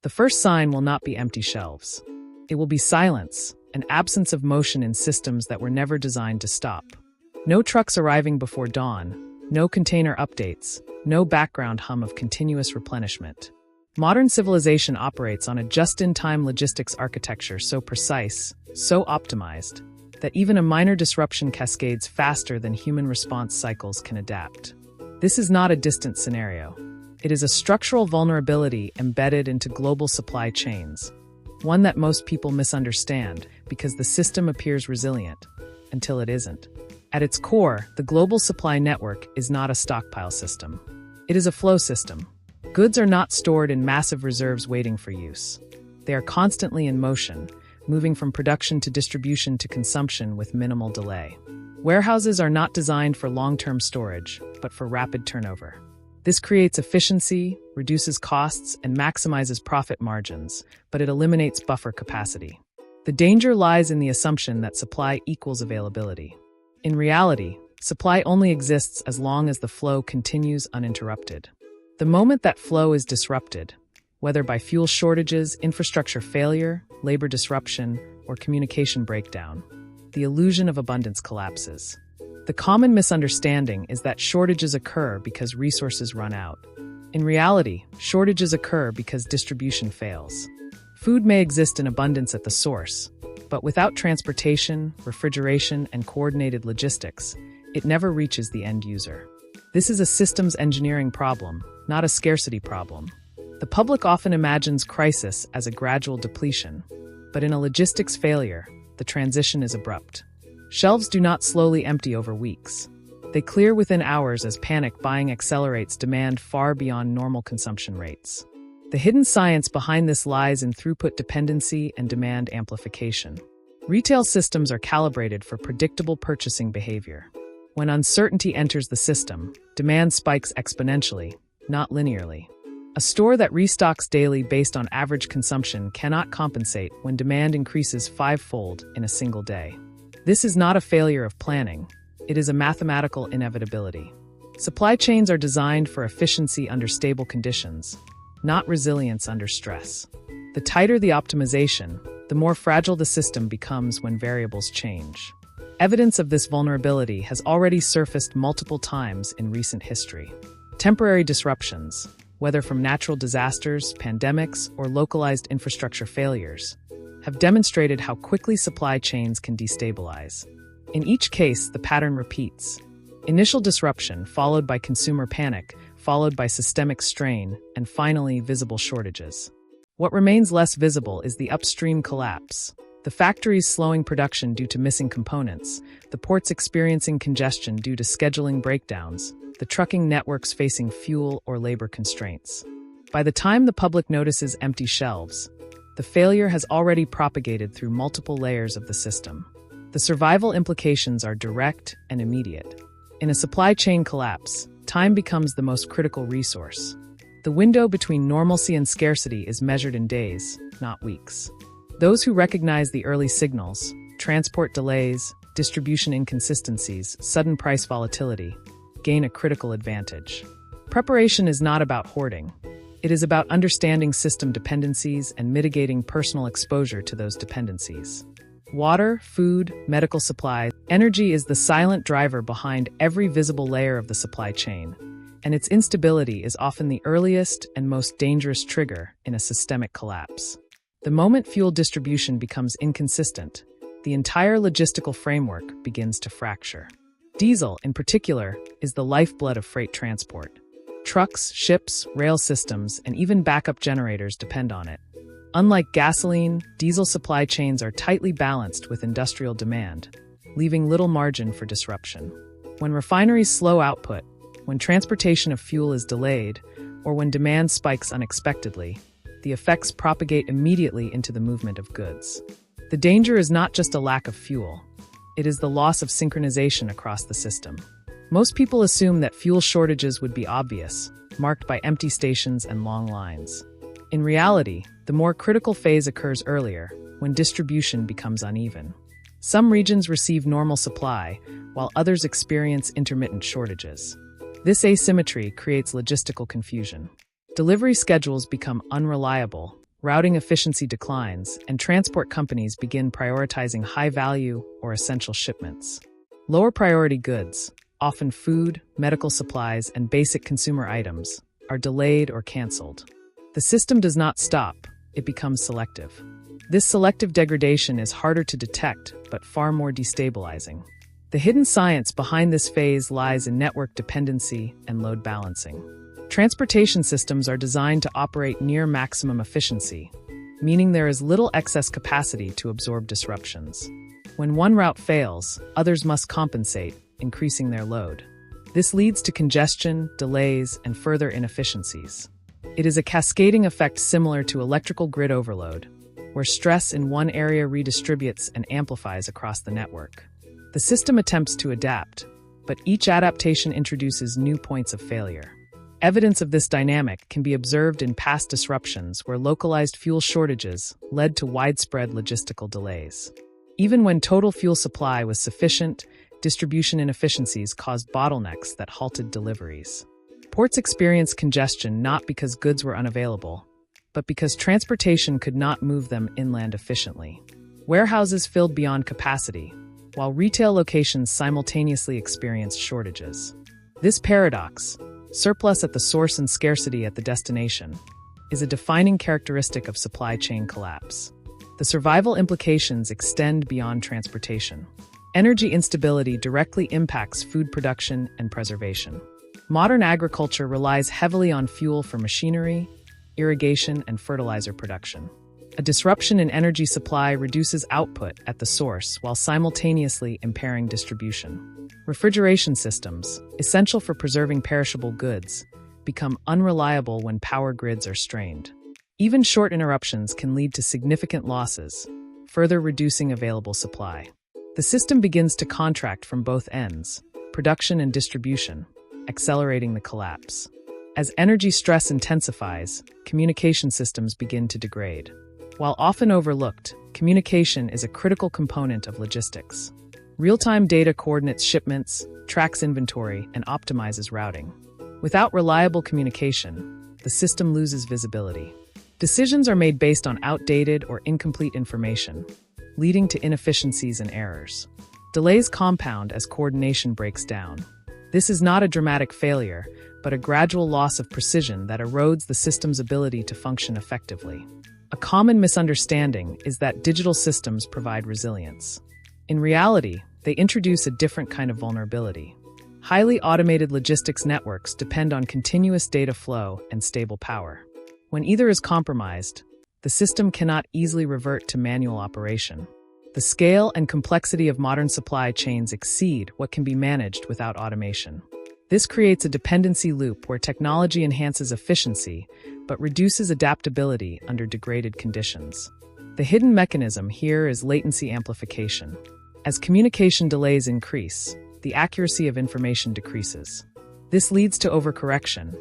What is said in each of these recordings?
The first sign will not be empty shelves. It will be silence, an absence of motion in systems that were never designed to stop. No trucks arriving before dawn, no container updates, no background hum of continuous replenishment. Modern civilization operates on a just-in-time logistics architecture so precise, so optimized, that even a minor disruption cascades faster than human response cycles can adapt. This is not a distant scenario. It is a structural vulnerability embedded into global supply chains, one that most people misunderstand because the system appears resilient, until it isn't. At its core, the global supply network is not a stockpile system. It is a flow system. Goods are not stored in massive reserves waiting for use. They are constantly in motion, moving from production to distribution to consumption with minimal delay. Warehouses are not designed for long-term storage, but for rapid turnover. This creates efficiency, reduces costs, and maximizes profit margins, but it eliminates buffer capacity. The danger lies in the assumption that supply equals availability. In reality, supply only exists as long as the flow continues uninterrupted. The moment that flow is disrupted, whether by fuel shortages, infrastructure failure, labor disruption, or communication breakdown, the illusion of abundance collapses. The common misunderstanding is that shortages occur because resources run out. In reality, shortages occur because distribution fails. Food may exist in abundance at the source, but without transportation, refrigeration, and coordinated logistics, it never reaches the end user. This is a systems engineering problem, not a scarcity problem. The public often imagines crisis as a gradual depletion, but in a logistics failure, the transition is abrupt. Shelves do not slowly empty over weeks. They clear within hours as panic buying accelerates demand far beyond normal consumption rates. The hidden science behind this lies in throughput dependency and demand amplification. Retail systems are calibrated for predictable purchasing behavior. When uncertainty enters the system, demand spikes exponentially, not linearly. A store that restocks daily based on average consumption cannot compensate when demand increases fivefold in a single day. This is not a failure of planning. It is a mathematical inevitability. Supply chains are designed for efficiency under stable conditions, not resilience under stress. The tighter the optimization, the more fragile the system becomes when variables change. Evidence of this vulnerability has already surfaced multiple times in recent history. Temporary disruptions, whether from natural disasters, pandemics, or localized infrastructure failures, have demonstrated how quickly supply chains can destabilize. In each case, the pattern repeats. Initial disruption, followed by consumer panic, followed by systemic strain, and finally visible shortages. What remains less visible is the upstream collapse. The factories slowing production due to missing components, the ports experiencing congestion due to scheduling breakdowns, the trucking networks facing fuel or labor constraints. By the time the public notices empty shelves, the failure has already propagated through multiple layers of the system. The survival implications are direct and immediate. In a supply chain collapse, time becomes the most critical resource. The window between normalcy and scarcity is measured in days, not weeks. Those who recognize the early signals, transport delays, distribution inconsistencies, sudden price volatility, gain a critical advantage. Preparation is not about hoarding. It is about understanding system dependencies and mitigating personal exposure to those dependencies. Water, food, medical supplies, energy is the silent driver behind every visible layer of the supply chain, and its instability is often the earliest and most dangerous trigger in a systemic collapse. The moment fuel distribution becomes inconsistent, the entire logistical framework begins to fracture. Diesel, in particular, is the lifeblood of freight transport. Trucks, ships, rail systems, and even backup generators depend on it. Unlike gasoline, diesel supply chains are tightly balanced with industrial demand, leaving little margin for disruption. When refineries slow output, when transportation of fuel is delayed, or when demand spikes unexpectedly, the effects propagate immediately into the movement of goods. The danger is not just a lack of fuel. It is the loss of synchronization across the system. Most people assume that fuel shortages would be obvious, marked by empty stations and long lines. In reality, the more critical phase occurs earlier, when distribution becomes uneven. Some regions receive normal supply, while others experience intermittent shortages. This asymmetry creates logistical confusion. Delivery schedules become unreliable, routing efficiency declines, and transport companies begin prioritizing high-value or essential shipments. Lower priority goods, often food, medical supplies, and basic consumer items, are delayed or canceled. The system does not stop, it becomes selective. This selective degradation is harder to detect, but far more destabilizing. The hidden science behind this phase lies in network dependency and load balancing. Transportation systems are designed to operate near maximum efficiency, meaning there is little excess capacity to absorb disruptions. When one route fails, others must compensate, increasing their load. This leads to congestion, delays, and further inefficiencies. It is a cascading effect similar to electrical grid overload, where stress in one area redistributes and amplifies across the network. The system attempts to adapt, but each adaptation introduces new points of failure. Evidence of this dynamic can be observed in past disruptions where localized fuel shortages led to widespread logistical delays. Even when total fuel supply was sufficient, distribution inefficiencies caused bottlenecks that halted deliveries. Ports experienced congestion not because goods were unavailable, but because transportation could not move them inland efficiently. Warehouses filled beyond capacity, while retail locations simultaneously experienced shortages. This paradox, surplus at the source and scarcity at the destination, is a defining characteristic of supply chain collapse. The survival implications extend beyond transportation. Energy instability directly impacts food production and preservation. Modern agriculture relies heavily on fuel for machinery, irrigation, and fertilizer production. A disruption in energy supply reduces output at the source while simultaneously impairing distribution. Refrigeration systems, essential for preserving perishable goods, become unreliable when power grids are strained. Even short interruptions can lead to significant losses, further reducing available supply. The system begins to contract from both ends, production and distribution, accelerating the collapse. As energy stress intensifies, communication systems begin to degrade. While often overlooked, communication is a critical component of logistics. Real-time data coordinates shipments, tracks inventory, and optimizes routing. Without reliable communication, the system loses visibility. Decisions are made based on outdated or incomplete information, leading to inefficiencies and errors. Delays compound as coordination breaks down. This is not a dramatic failure, but a gradual loss of precision that erodes the system's ability to function effectively. A common misunderstanding is that digital systems provide resilience. In reality, they introduce a different kind of vulnerability. Highly automated logistics networks depend on continuous data flow and stable power. When either is compromised, the system cannot easily revert to manual operation. The scale and complexity of modern supply chains exceed what can be managed without automation. This creates a dependency loop where technology enhances efficiency but reduces adaptability under degraded conditions. The hidden mechanism here is latency amplification. As communication delays increase, the accuracy of information decreases. This leads to overcorrection,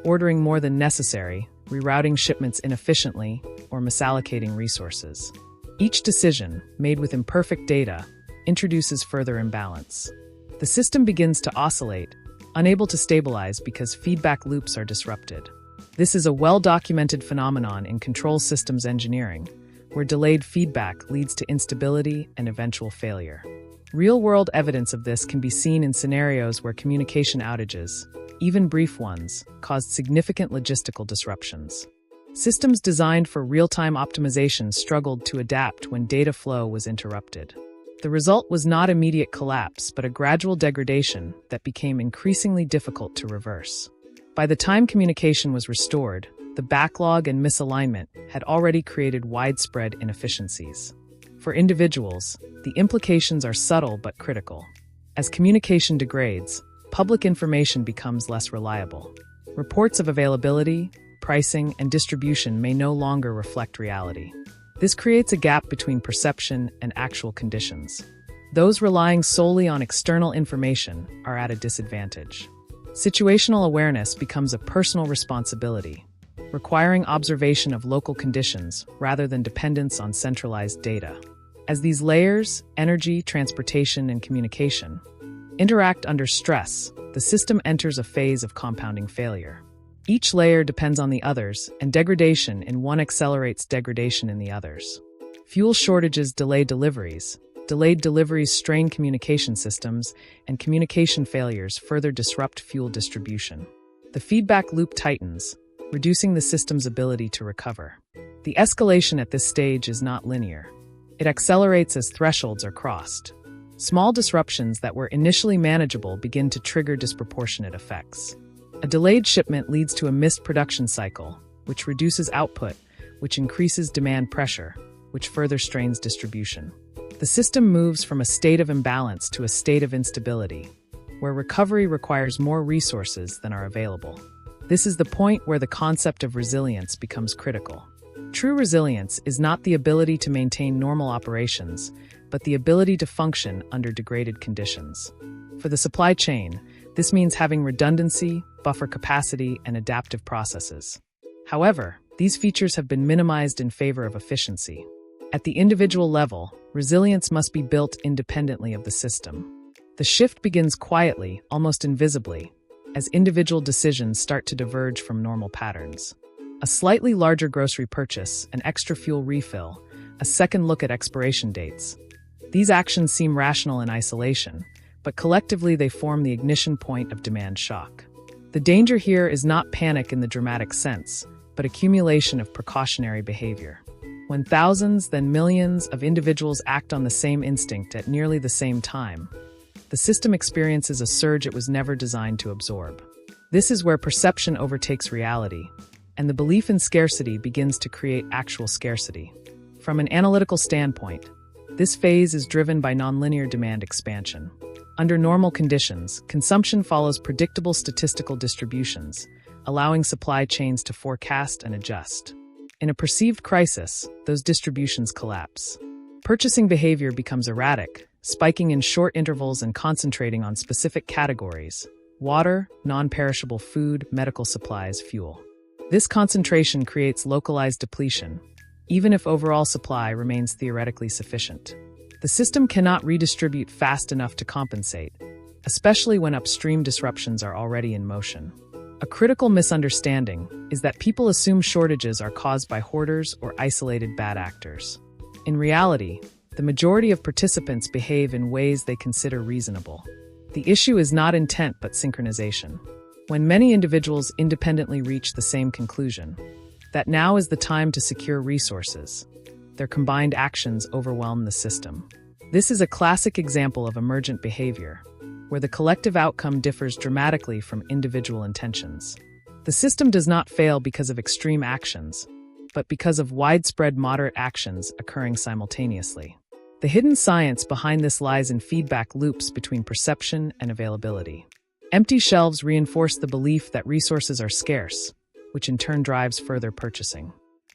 ordering more than necessary, rerouting shipments inefficiently, or misallocating resources. Each decision, made with imperfect data, introduces further imbalance. The system begins to oscillate, unable to stabilize because feedback loops are disrupted. This is a well-documented phenomenon in control systems engineering, where delayed feedback leads to instability and eventual failure. Real-world evidence of this can be seen in scenarios where communication outages, even brief ones, caused significant logistical disruptions. Systems designed for real-time optimization struggled to adapt when data flow was interrupted. The result was not immediate collapse, but a gradual degradation that became increasingly difficult to reverse. By the time communication was restored, the backlog and misalignment had already created widespread inefficiencies. For individuals, the implications are subtle but critical. As communication degrades, public information becomes less reliable. Reports of availability, pricing, and distribution may no longer reflect reality. This creates a gap between perception and actual conditions. Those relying solely on external information are at a disadvantage. Situational awareness becomes a personal responsibility, requiring observation of local conditions rather than dependence on centralized data. As these layers, energy, transportation, and communication, interact under stress, the system enters a phase of compounding failure. Each layer depends on the others, and degradation in one accelerates degradation in the others. Fuel shortages delay deliveries. Delayed deliveries strain communication systems, and communication failures further disrupt fuel distribution. The feedback loop tightens, reducing the system's ability to recover. The escalation at this stage is not linear. It accelerates as thresholds are crossed. Small disruptions that were initially manageable begin to trigger disproportionate effects. A delayed shipment leads to a missed production cycle, which reduces output, which increases demand pressure, which further strains distribution. The system moves from a state of imbalance to a state of instability, where recovery requires more resources than are available. This is the point where the concept of resilience becomes critical. True resilience is not the ability to maintain normal operations, but the ability to function under degraded conditions. For the supply chain, this means having redundancy, buffer capacity, and adaptive processes. However, these features have been minimized in favor of efficiency. At the individual level, resilience must be built independently of the system. The shift begins quietly, almost invisibly, as individual decisions start to diverge from normal patterns. A slightly larger grocery purchase, an extra fuel refill, a second look at expiration dates. These actions seem rational in isolation, but collectively they form the ignition point of demand shock. The danger here is not panic in the dramatic sense, but accumulation of precautionary behavior. When thousands, then millions of individuals act on the same instinct at nearly the same time, the system experiences a surge it was never designed to absorb. This is where perception overtakes reality, and the belief in scarcity begins to create actual scarcity. From an analytical standpoint, this phase is driven by nonlinear demand expansion. Under normal conditions, consumption follows predictable statistical distributions, allowing supply chains to forecast and adjust. In a perceived crisis, those distributions collapse. Purchasing behavior becomes erratic, spiking in short intervals and concentrating on specific categories: water, non-perishable food, medical supplies, fuel. This concentration creates localized depletion, even if overall supply remains theoretically sufficient. The system cannot redistribute fast enough to compensate, especially when upstream disruptions are already in motion. A critical misunderstanding is that people assume shortages are caused by hoarders or isolated bad actors. In reality, the majority of participants behave in ways they consider reasonable. The issue is not intent but synchronization. When many individuals independently reach the same conclusion, that now is the time to secure resources, their combined actions overwhelm the system. This is a classic example of emergent behavior, where the collective outcome differs dramatically from individual intentions. The system does not fail because of extreme actions, but because of widespread moderate actions occurring simultaneously. The hidden science behind this lies in feedback loops between perception and availability. Empty shelves reinforce the belief that resources are scarce, which in turn drives further purchasing.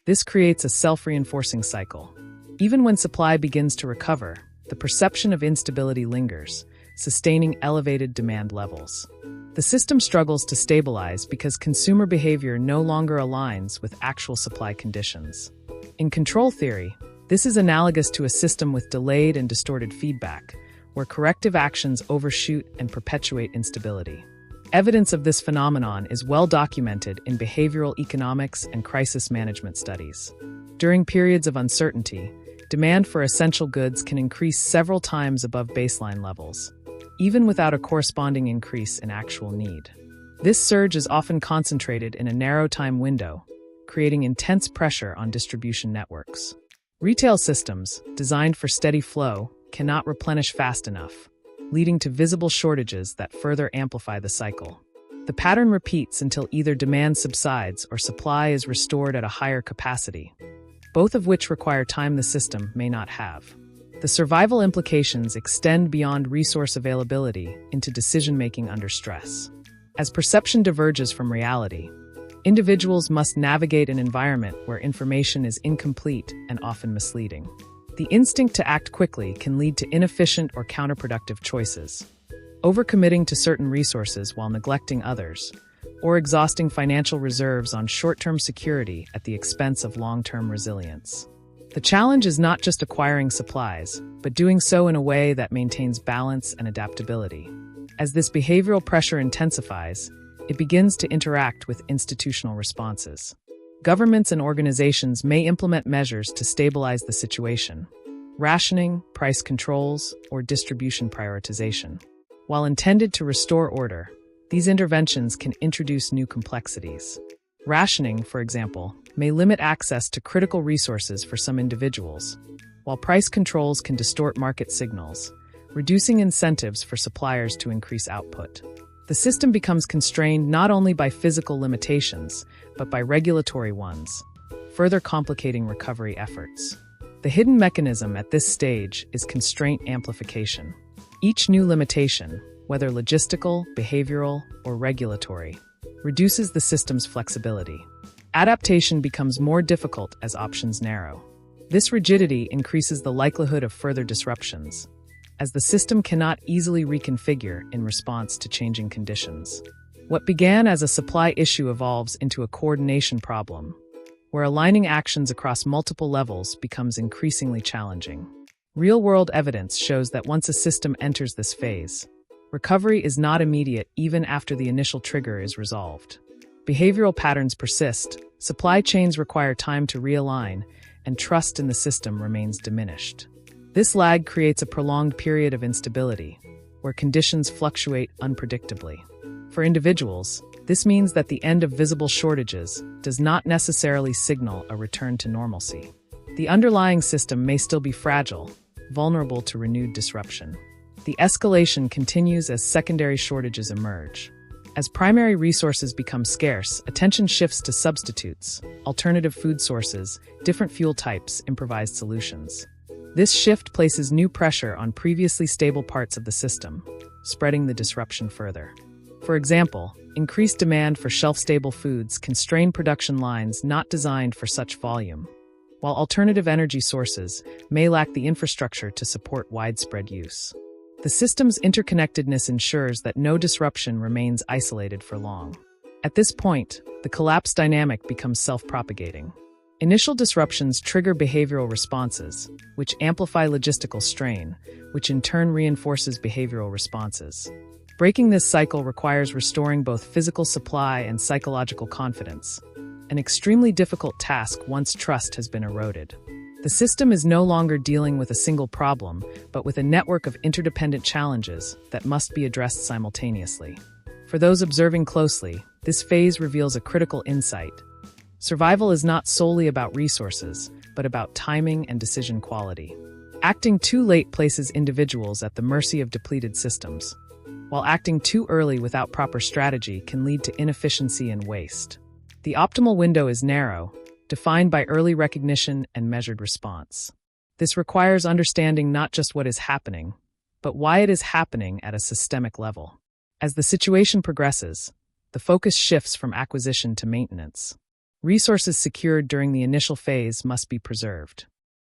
This creates a self-reinforcing cycle. Even when supply begins to recover, the perception of instability lingers, sustaining elevated demand levels. The system struggles to stabilize because consumer behavior no longer aligns with actual supply conditions. In control theory, this is analogous to a system with delayed and distorted feedback, where corrective actions overshoot and perpetuate instability. Evidence of this phenomenon is well documented in behavioral economics and crisis management studies. During periods of uncertainty, demand for essential goods can increase several times above baseline levels, even without a corresponding increase in actual need. This surge is often concentrated in a narrow time window, creating intense pressure on distribution networks. Retail systems, designed for steady flow, cannot replenish fast enough, leading to visible shortages that further amplify the cycle. The pattern repeats until either demand subsides or supply is restored at a higher capacity, both of which require time the system may not have. The survival implications extend beyond resource availability into decision-making under stress. As perception diverges from reality, individuals must navigate an environment where information is incomplete and often misleading. The instinct to act quickly can lead to inefficient or counterproductive choices, overcommitting to certain resources while neglecting others, or exhausting financial reserves on short-term security at the expense of long-term resilience. The challenge is not just acquiring supplies, but doing so in a way that maintains balance and adaptability. As this behavioral pressure intensifies, it begins to interact with institutional responses. Governments and organizations may implement measures to stabilize the situation: rationing, price controls, or distribution prioritization. While intended to restore order, these interventions can introduce new complexities. Rationing, for example, may limit access to critical resources for some individuals, while price controls can distort market signals, reducing incentives for suppliers to increase output. The system becomes constrained not only by physical limitations, but by regulatory ones, further complicating recovery efforts. The hidden mechanism at this stage is constraint amplification. Each new limitation, whether logistical, behavioral, or regulatory, reduces the system's flexibility. Adaptation becomes more difficult as options narrow. This rigidity increases the likelihood of further disruptions, as the system cannot easily reconfigure in response to changing conditions. What began as a supply issue evolves into a coordination problem, where aligning actions across multiple levels becomes increasingly challenging. Real-world evidence shows that once a system enters this phase, recovery is not immediate even after the initial trigger is resolved. Behavioral patterns persist, supply chains require time to realign, and trust in the system remains diminished. This lag creates a prolonged period of instability, where conditions fluctuate unpredictably. For individuals, this means that the end of visible shortages does not necessarily signal a return to normalcy. The underlying system may still be fragile, vulnerable to renewed disruption. The escalation continues as secondary shortages emerge. As primary resources become scarce, attention shifts to substitutes, alternative food sources, different fuel types, improvised solutions. This shift places new pressure on previously stable parts of the system, spreading the disruption further. For example, increased demand for shelf-stable foods can strain production lines not designed for such volume, while alternative energy sources may lack the infrastructure to support widespread use. The system's interconnectedness ensures that no disruption remains isolated for long. At this point, the collapse dynamic becomes self-propagating. Initial disruptions trigger behavioral responses, which amplify logistical strain, which in turn reinforces behavioral responses. Breaking this cycle requires restoring both physical supply and psychological confidence, an extremely difficult task once trust has been eroded. The system is no longer dealing with a single problem, but with a network of interdependent challenges that must be addressed simultaneously. For those observing closely, this phase reveals a critical insight. Survival is not solely about resources, but about timing and decision quality. Acting too late places individuals at the mercy of depleted systems, while acting too early without proper strategy can lead to inefficiency and waste. The optimal window is narrow, defined by early recognition and measured response. This requires understanding not just what is happening, but why it is happening at a systemic level. As the situation progresses, the focus shifts from acquisition to maintenance. Resources secured during the initial phase must be preserved.